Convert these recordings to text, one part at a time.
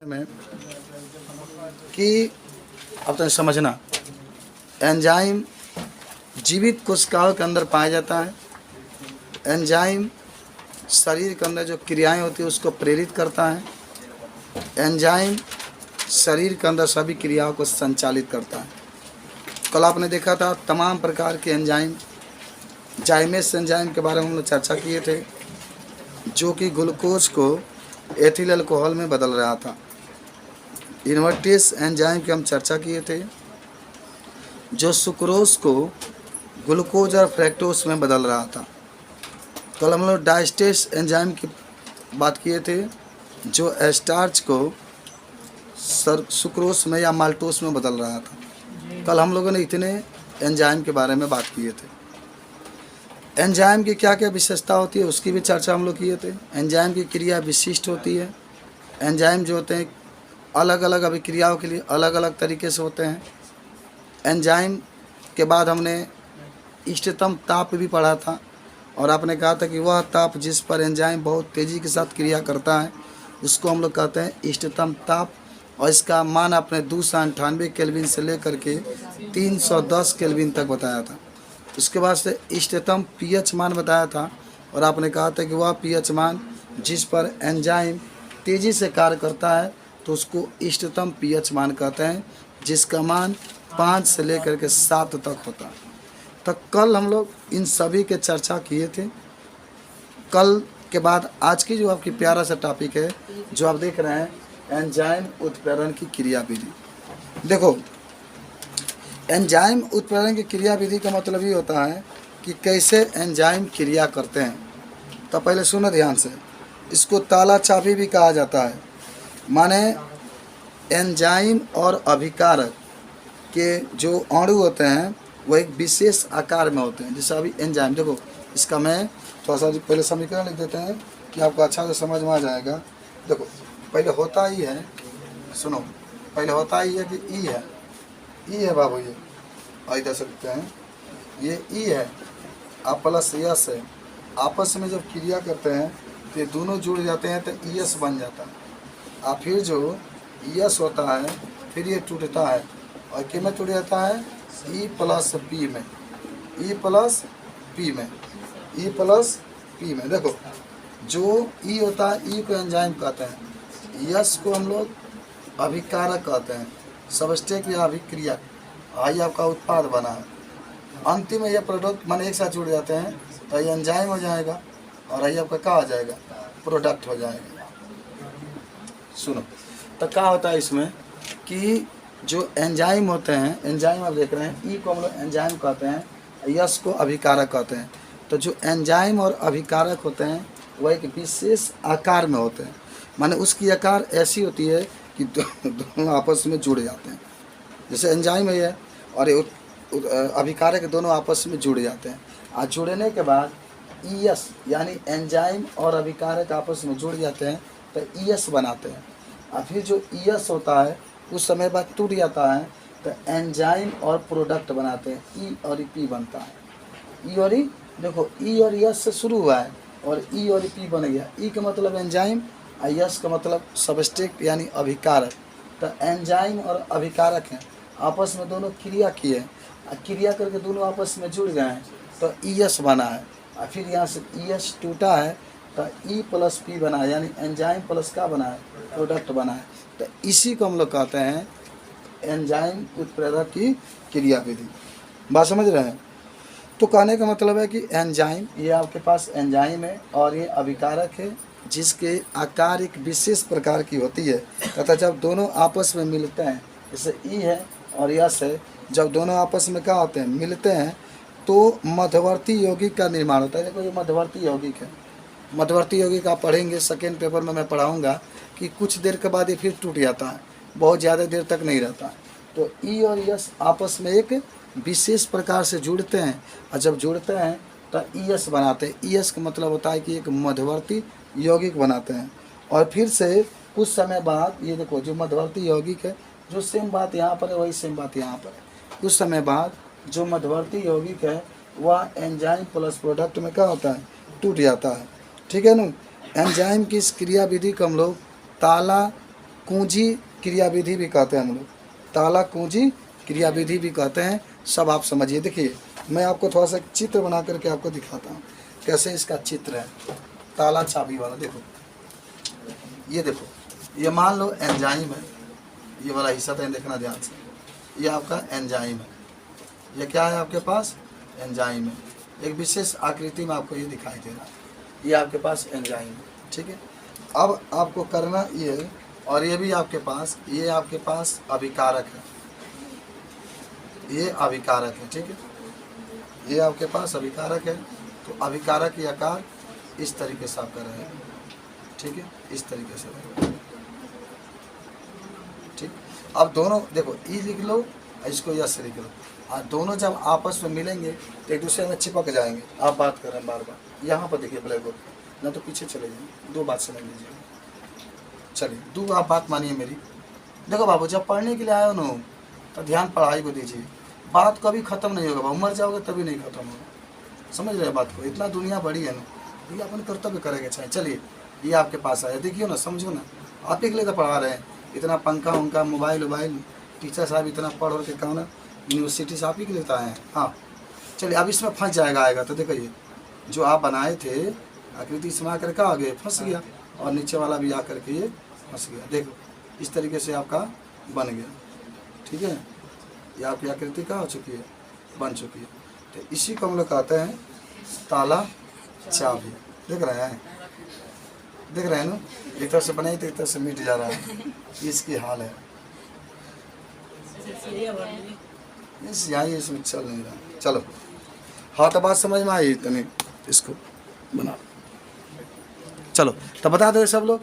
में कि अब तो समझना, एंजाइम जीवित कोशिकाओं के अंदर पाया जाता है। एंजाइम शरीर के अंदर जो क्रियाएं होती है उसको प्रेरित करता है। एंजाइम शरीर के अंदर सभी क्रियाओं को संचालित करता है। कल आपने देखा था तमाम प्रकार के एंजाइम, जाइमेस एंजाइम के बारे में हम लोग चर्चा किए थे, जो कि ग्लूकोज को एथिल अल्कोहल में बदल रहा था। इन्वर्टेस एंजाइम की हम चर्चा किए थे, जो सुक्रोज को ग्लूकोज और फ्रैक्टोज में बदल रहा था। कल हम लोग डाइस्टेस एंजाइम की बात किए थे, जो स्टार्च को सुक्रोज में या माल्टोस में बदल रहा था। कल हम लोगों ने इतने एंजाइम के बारे में बात किए थे। एंजाइम की क्या क्या विशेषता होती है उसकी भी चर्चा हम लोग किए थे। एंजाइम की क्रिया विशिष्ट होती है। एंजाइम जो होते हैं अलग अलग अभिक्रियाओं के लिए अलग अलग तरीके से होते हैं। एंजाइम के बाद हमने इष्टतम ताप भी पढ़ा था, और आपने कहा था कि वह ताप जिस पर एंजाइम बहुत तेज़ी के साथ क्रिया करता है उसको हम लोग कहते हैं इष्टतम ताप, और इसका मान आपने 298 केल्विन से लेकर के 310 केल्विन तक बताया था। उसके बाद से इष्टतम पीएच मान बताया था, और आपने कहा था कि वह पीएच मान जिस पर एंजाइम तेज़ी से कार्य करता है तो उसको इष्टतम पीएच मान कहते हैं, जिसका मान 5 से लेकर के 7 तक होता है। तो कल हम लोग इन सभी के चर्चा किए थे। कल के बाद आज की जो आपकी प्यारा सा टॉपिक है जो आप देख रहे हैं, एंजाइम उत्प्रेरण की क्रिया विधि। देखो, एंजाइम उत्प्रेरण की क्रिया विधि का मतलब ये होता है कि कैसे एंजाइम क्रिया करते हैं। तो पहले सुनो ध्यान से, इसको ताला चाबी भी कहा जाता है। माने एंजाइम और अभिकारक के जो अणु होते हैं वो एक विशेष आकार में होते हैं। जैसे अभी एंजाइम, देखो इसका मैं थोड़ा सा पहले समीकरण लिख देते हैं कि आपको अच्छा से समझ में आ जाएगा। देखो पहले होता ही है, सुनो, पहले होता ही है कि ई है बाबू, ये इधर से लिखते हैं, ये ई है, आप प्लस यस है, आपस में जब क्रिया करते हैं तो ये दोनों जुड़ जाते हैं तो ईएस बन जाता है। और फिर जो ईएस होता है फिर ये टूटता है, और किस में टूट जाता है, ई प्लस पी में, ई प्लस पी में, ई प्लस पी में। देखो जो ई होता है, ई को एंजाइम कहते हैं, यस को हम लोग अभिकारक कहते हैं, सबस्ट्रेट या अभिक्रिया। आई आपका उत्पाद बना है, अंतिम में यह प्रोडक्ट माने एक साथ जुड़ जाते हैं तो ये एंजाइम हो जाएगा, और आई आपका क्या हो जाएगा, प्रोडक्ट हो जाएगा। सुनो, तो क्या होता है इसमें कि जो एंजाइम होते हैं, एंजाइम आप देख रहे हैं, ई को हम लोग एंजाइम कहते हैं, यस को अभिकारक कहते हैं। तो जो एंजाइम और अभिकारक होते हैं वह एक विशेष आकार में होते हैं। माने उसकी आकार ऐसी होती है कि दोनों आपस में जुड़ जाते हैं। जैसे एंजाइम है और अभिकारक दोनों आपस में जुड़ जाते हैं, और जुड़ने के बाद ईएस यानी एंजाइम और अभिकारक आपस में जुड़ जाते हैं तो ईएस बनाते हैं। और फिर जो ईएस होता है उस समय बाद टूट जाता है तो एंजाइम और प्रोडक्ट बनाते हैं, ई और पी बनता है। ई और ई, देखो ई और यस से शुरू हुआ है और ई और पी बन गया। ई का मतलब एंजाइम और यस का मतलब सबस्ट्रेट यानी अभिकारक। तो एंजाइम और अभिकारक हैं, आपस में दोनों क्रिया किए, और क्रिया करके दोनों आपस में जुड़ गए हैं तो ईएस बना है। और फिर यहाँ से ईएस टूटा है तो ई प्लस पी बना है, यानी एंजाइम प्लस का बना है, प्रोडक्ट बना है। तो इसी को हम लोग कहते हैं एंजाइम उत्प्रेरक की क्रिया विधि। बात समझ रहे हैं? तो कहने का मतलब है कि एंजाइम, ये आपके पास एंजाइम है और ये अभिकारक है, जिसके आकार एक विशेष प्रकार की होती है तथा जब दोनों आपस में मिलते हैं, जैसे ई है और यस है, जब दोनों आपस में क्या होते हैं, मिलते हैं, तो मध्यवर्ती यौगिक का निर्माण होता है। देखो ये मध्यवर्ती यौगिक है। मध्यवर्ती यौगिक आप पढ़ेंगे, सेकेंड पेपर में मैं पढ़ाऊँगा कि कुछ देर के बाद ये फिर टूट जाता है, बहुत ज़्यादा देर तक नहीं रहता। तो ई और यस आपस में एक विशेष प्रकार से जुड़ते हैं, और जब जुड़ते हैं तो ईएस बनाते हैं। ईएस का मतलब होता है कि एक मध्यवर्ती यौगिक बनाते हैं। और फिर से कुछ समय बाद ये देखो जो मध्यवर्ती यौगिक है, जो सेम बात यहाँ पर है वही सेम बात यहाँ पर है। कुछ समय बाद जो मध्यवर्ती यौगिक है वह एंजाइम प्लस प्रोडक्ट में क्या होता है, टूट जाता है। ठीक है ना। एंजाइम की इस क्रिया विधि को हम लोग ताला कुंजी क्रियाविधि भी कहते हैं हम लोग, ताला कुंजी क्रियाविधि भी कहते हैं। सब आप समझिए। देखिए मैं आपको थोड़ा सा चित्र बना करके आपको दिखाता हूँ कैसे इसका चित्र है ताला चाबी वाला। देखो ये देखो, ये मान लो एंजाइम है, ये वाला हिस्सा तो देखना ध्यान से, ये आपका एंजाइम है, ये क्या है आपके पास एंजाइम है, एक विशेष आकृति में आपको ये दिखाई दे रहा है, ये आपके पास एंजाइम है, ठीक है। अब आपको करना ये, और ये भी आपके पास, ये आपके पास अभिकारक है, ये अभिकारक है, ठीक है, ये आपके पास अभिकारक है। तो अभिकारक की आकार इस तरीके से आपका रहेगा, ठीक है, इस तरीके से रहेगा, ठीक। अब दोनों देखो, ई लिख लो, इसको यस लिख लो, और दोनों जब आपस में मिलेंगे तो एक दूसरे में चिपक जाएंगे। आप बात कर रहे हैं बार बार, यहाँ पर देखिए ब्लैक बोर्ड, ना तो पीछे चले जाएंगे। दो बात समझ लीजिए, चलिए दो आप बात मानिए मेरी। देखो बाबू, जब पढ़ने के लिए आए हो ना तो ध्यान पढ़ाई को दीजिए, बात कभी ख़त्म नहीं होगा बाबू, मर जाओगे तभी नहीं ख़त्म होगा। समझ रहे बात को, इतना दुनिया बड़ी है ना, ये अपन कर्तव्य करेंगे चाहे। चलिए ये आपके पास आया, देखिए ना, समझो ना, आप ही के लिए तो पढ़ा रहे हैं, इतना पंखा उनका मोबाइल वोबाइल, टीचर साहब इतना पढ़ के कहो ना, यूनिवर्सिटी से आप ही के लिए आए हैं। हाँ चलिए, अब इसमें फंस जाएगा, आएगा तो देखो ये जो आप बनाए थे आकृति इसमें आकर के आगे फंस गया, और नीचे वाला भी आकर के ये फंस गया। देखो इस तरीके से आपका बन गया, ठीक है, ये आपकी आकृति क्या हो चुकी है, बन चुकी है। तो इसी को हम लोग कहते हैं ताला चाबी। देख रहे हैं, देख रहे हैं ना, एक तरह से बनाई तो एक तरह से मिट जा रहा है, इसकी हाल है। इस यहाँ इसमें चल नहीं रहा। चलो हाँ, तो बात समझ में आई, तनी इसको बना। चलो तो बता दो सब लोग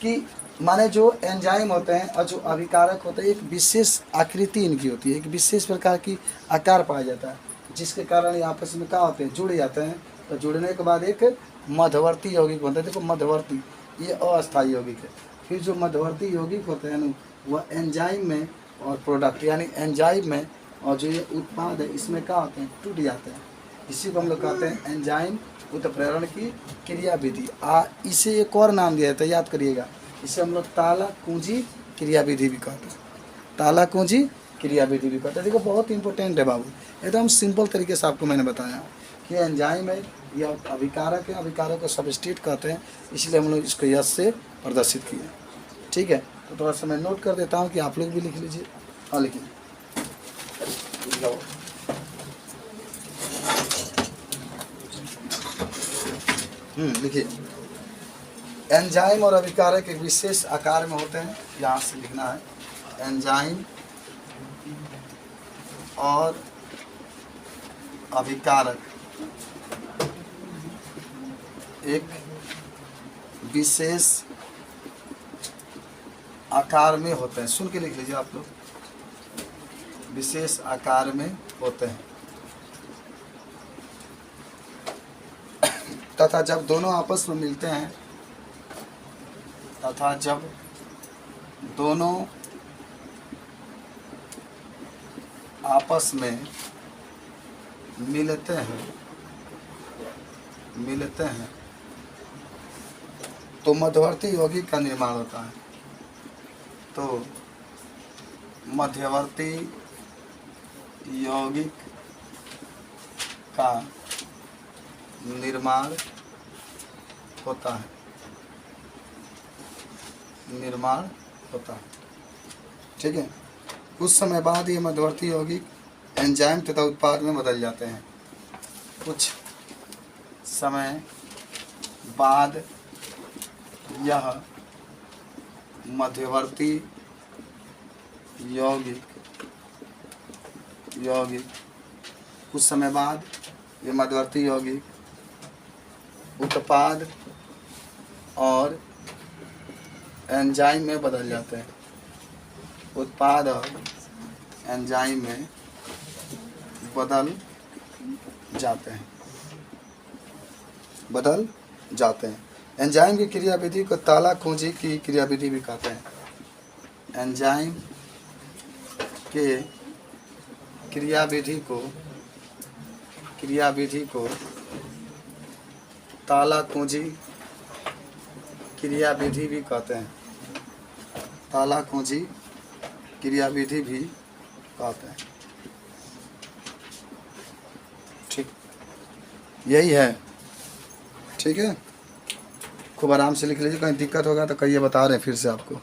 कि माने जो एंजाइम होते हैं और जो अभिकारक होते हैं, एक विशेष आकृति इनकी होती है, एक विशेष प्रकार की आकार पाया जाता है, जिसके कारण ये आपस में क्या होते हैं, जुड़ जाते हैं। तो जुड़ने के बाद एक मध्यवर्ती यौगिक बनता है। देखो मध्यवर्ती, ये अस्थायी यौगिक है। फिर जो मध्यवर्ती यौगिक होते हैं ना, वह एंजाइम में और प्रोडक्ट यानी एंजाइम में और जो ये उत्पाद है इसमें क्या होते हैं, टूट जाते हैं। इसी को हम लोग कहते हैं एंजाइम उत्प्रेरण की क्रियाविधि। इसे एक और नाम दिया था, याद करिएगा, इसे हम लोग ताला कुंजी क्रियाविधि भी कहते हैं, ताला कुंजी क्रियाविधि भी कहते हैं। देखो बहुत इंपॉर्टेंट है बाबू, एकदम सिंपल तरीके से आपको मैंने बताया कि एंजाइम है या अभिकारक है, अभिकारक को सबस्ट्रेट कहते हैं, इसलिए हम लोग इसको यस से प्रदर्शित किए, ठीक है। तो थोड़ा सा मैं नोट कर देता हूँ कि आप लोग भी लिख लीजिए। हाँ लिखिए, लिखिए। एंजाइम और अभिकारक एक विशेष आकार में होते हैं, यहाँ से लिखना है, एंजाइम और अभिकारक एक विशेष आकार में होते हैं। सुन के लिख लीजिए आप लोग, विशेष आकार में होते हैं तथा जब दोनों आपस में मिलते हैं, तथा जब दोनों आपस में मिलते हैं तो मध्यवर्ती यौगिक का निर्माण होता है। तो मध्यवर्ती यौगिक का निर्माण होता है, ठीक है। कुछ समय बाद ये मध्यवर्ती यौगिक एंजाइम तथा उत्पाद में बदल जाते हैं। कुछ समय बाद यह मध्यवर्ती यौगिक कुछ समय बाद ये मध्यवर्ती यौगिक उत्पाद और एंजाइम में बदल जाते हैं। उत्पाद और एंजाइम में बदल जाते हैं। एंजाइम की क्रियाविधि को ताला कुंजी की क्रियाविधि भी कहते हैं। एंजाइम के क्रियाविधि को ताला कुंजी क्रियाविधि भी कहते हैं। ताला कुंजी क्रियाविधि भी कहते हैं। ठीक, यही है। ठीक है, खूब आराम से लिख लीजिए, कहीं दिक्कत होगा तो कहिए, बता रहे हैं फिर से आपको।